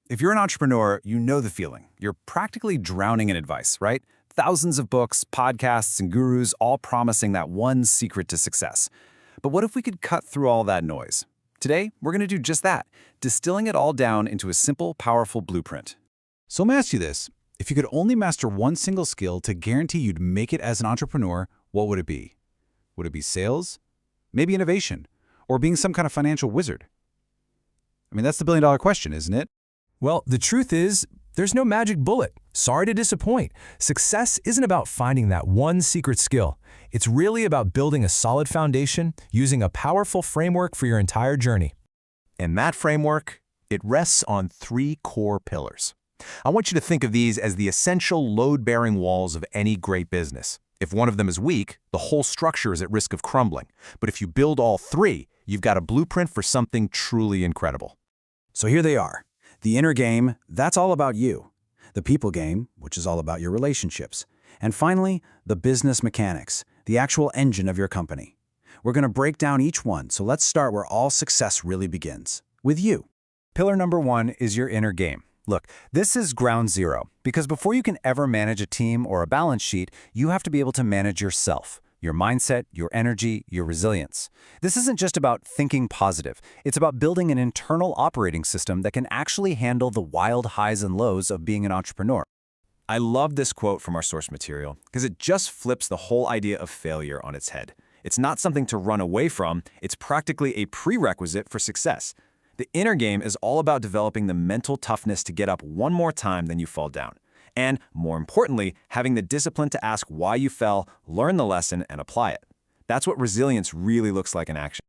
If you're an entrepreneur, you know the feeling. You're practically drowning in advice, right? Thousands of books, podcasts, and gurus all promising that one secret to success. But what if we could cut through all that noise? Today, we're going to do just that, distilling it all down into a simple, powerful blueprint. So let me ask you this. If you could only master one single skill to guarantee you'd make it as an entrepreneur, what would it be? Would it be sales? Maybe innovation? Or being some kind of financial wizard? I mean, that's the billion-dollar question, isn't it? Well, the truth is, there's no magic bullet. Sorry to disappoint. Success isn't about finding that one secret skill. It's really about building a solid foundation, using a powerful framework for your entire journey. And that framework, it rests on three core pillars. I want you to think of these as the essential load-bearing walls of any great business. If one of them is weak, the whole structure is at risk of crumbling. But if you build all three, you've got a blueprint for something truly incredible. So here they are. The inner game, that's all about you. The people game, which is all about your relationships. And finally, the business mechanics, the actual engine of your company. We're going to break down each one, so let's start where all success really begins, with you. Pillar number one is your inner game. Look, this is ground zero, because before you can ever manage a team or a balance sheet, you have to be able to manage yourself, your mindset, your energy, your resilience. This isn't just about thinking positive. It's about building an internal operating system that can actually handle the wild highs and lows of being an entrepreneur. I love this quote from our source material because it just flips the whole idea of failure on its head. It's not something to run away from. It's practically a prerequisite for success. The inner game is all about developing the mental toughness to get up one more time than you fall down. And, more importantly, having the discipline to ask why you fell, learn the lesson, and apply it. That's what resilience really looks like in action.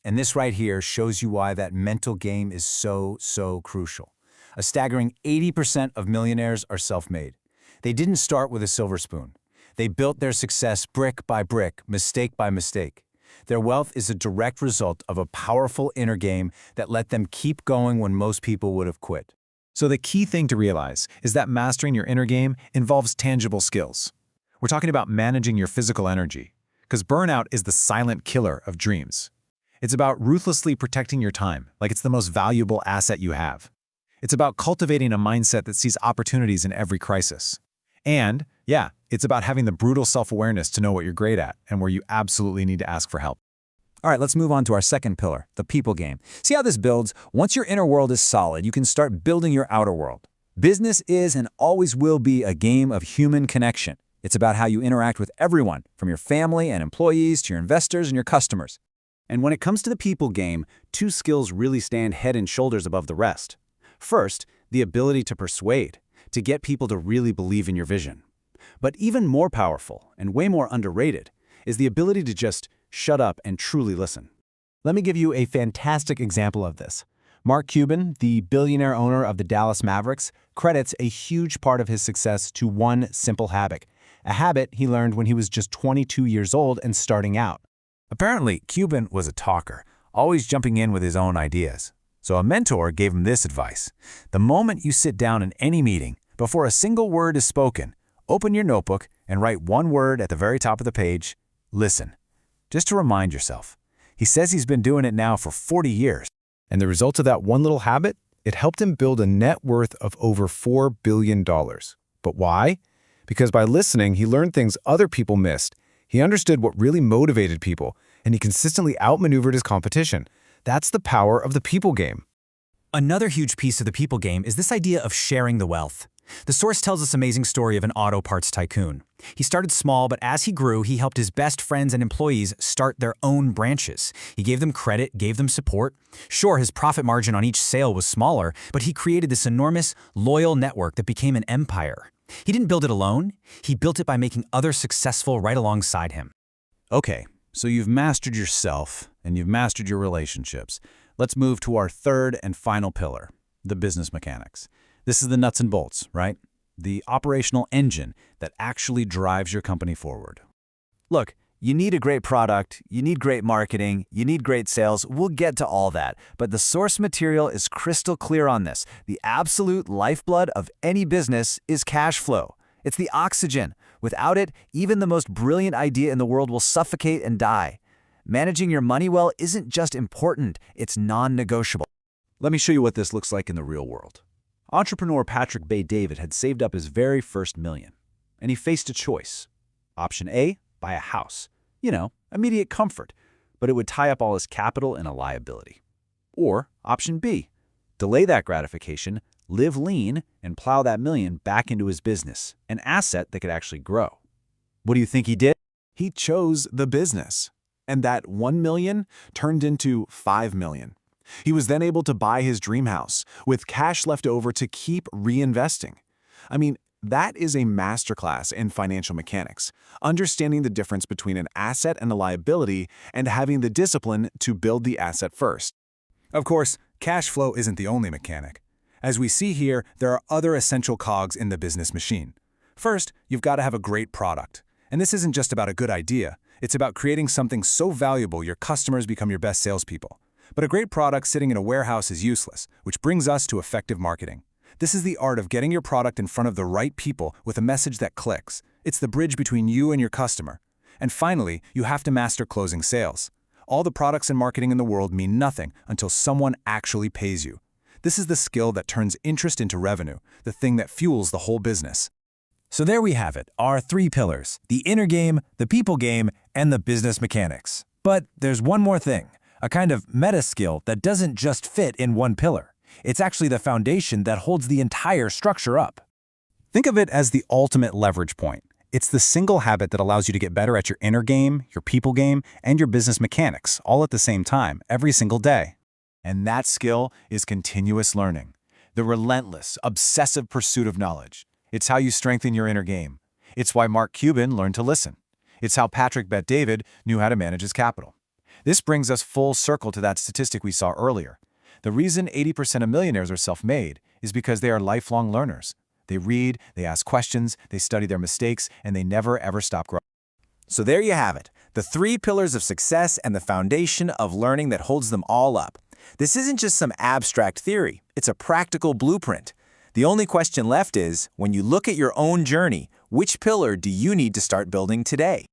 And this right here shows you why that mental game is so crucial. A staggering 80% of millionaires are self-made. They didn't start with a silver spoon. They built their success brick by brick, mistake by mistake. Their wealth is a direct result of a powerful inner game that let them keep going when most people would have quit. So the key thing to realize is that mastering your inner game involves tangible skills. We're talking about managing your physical energy, because burnout is the silent killer of dreams. It's about ruthlessly protecting your time, like it's the most valuable asset you have. It's about cultivating a mindset that sees opportunities in every crisis. And, yeah, it's about having the brutal self-awareness to know what you're great at and where you absolutely need to ask for help. All right, let's move on to our second pillar, the people game. See how this builds? Once your inner world is solid, you can start building your outer world. Business is and always will be a game of human connection. It's about how you interact with everyone, from your family and employees to your investors and your customers. And when it comes to the people game, two skills really stand head and shoulders above the rest. First, the ability to persuade, to get people to really believe in your vision. But even more powerful, and way more underrated, is the ability to just shut up and truly listen. Let me give you a fantastic example of this. Mark Cuban, the billionaire owner of the Dallas Mavericks, credits a huge part of his success to one simple habit, a habit he learned when he was just 22 years old and starting out. Apparently, Cuban was a talker, always jumping in with his own ideas. So a mentor gave him this advice. The moment you sit down in any meeting, before a single word is spoken, open your notebook and write one word at the very top of the page, listen. Just to remind yourself. He says he's been doing it now for 40 years. And the result of that one little habit? It helped him build a net worth of over $4 billion. But why? Because by listening, he learned things other people missed. He understood what really motivated people, and he consistently outmaneuvered his competition. That's the power of the people game. Another huge piece of the people game is this idea of sharing the wealth. The source tells this amazing story of an auto parts tycoon. He started small, but as he grew, he helped his best friends and employees start their own branches. He gave them credit, gave them support. Sure, his profit margin on each sale was smaller, but he created this enormous, loyal network that became an empire. He didn't build it alone. He built it by making others successful right alongside him. Okay, so you've mastered yourself and you've mastered your relationships. Let's move to our third and final pillar, the business mechanics. This is the nuts and bolts, right? The operational engine that actually drives your company forward. Look, you need a great product, you need great marketing, you need great sales. We'll get to all that. But the source material is crystal clear on this. The absolute lifeblood of any business is cash flow. It's the oxygen. Without it, even the most brilliant idea in the world will suffocate and die. Managing your money well isn't just important, it's non-negotiable. Let me show you what this looks like in the real world. Entrepreneur Patrick Bet-David had saved up his very first million, and he faced a choice. Option A, buy a house. Immediate comfort, but it would tie up all his capital in a liability. Or option B, delay that gratification, live lean, and plow that million back into his business, an asset that could actually grow. What do you think he did? He chose the business, and that 1 million turned into 5 million. He was then able to buy his dream house with cash left over to keep reinvesting. That is a masterclass in financial mechanics, understanding the difference between an asset and a liability and having the discipline to build the asset first. Of course, cash flow isn't the only mechanic. As we see here, there are other essential cogs in the business machine. First, you've got to have a great product. And this isn't just about a good idea. It's about creating something so valuable your customers become your best salespeople. But a great product sitting in a warehouse is useless, which brings us to effective marketing. This is the art of getting your product in front of the right people with a message that clicks. It's the bridge between you and your customer. And finally, you have to master closing sales. All the products and marketing in the world mean nothing until someone actually pays you. This is the skill that turns interest into revenue, the thing that fuels the whole business. So there we have it, our 3 pillars: the inner game, the people game, and the business mechanics. But there's one more thing, a kind of meta skill that doesn't just fit in one pillar. It's actually the foundation that holds the entire structure up. Think of it as the ultimate leverage point. It's the single habit that allows you to get better at your inner game, your people game, and your business mechanics, all at the same time, every single day. And that skill is continuous learning, the relentless, obsessive pursuit of knowledge. It's how you strengthen your inner game. It's why Mark Cuban learned to listen. It's how Patrick Bet-David knew how to manage his capital. This brings us full circle to that statistic we saw earlier. The reason 80% of millionaires are self-made is because they are lifelong learners. They read, they ask questions, they study their mistakes, and they never ever stop growing. So there you have it, the 3 pillars of success and the foundation of learning that holds them all up. This isn't just some abstract theory, it's a practical blueprint. The only question left is, when you look at your own journey, which pillar do you need to start building today?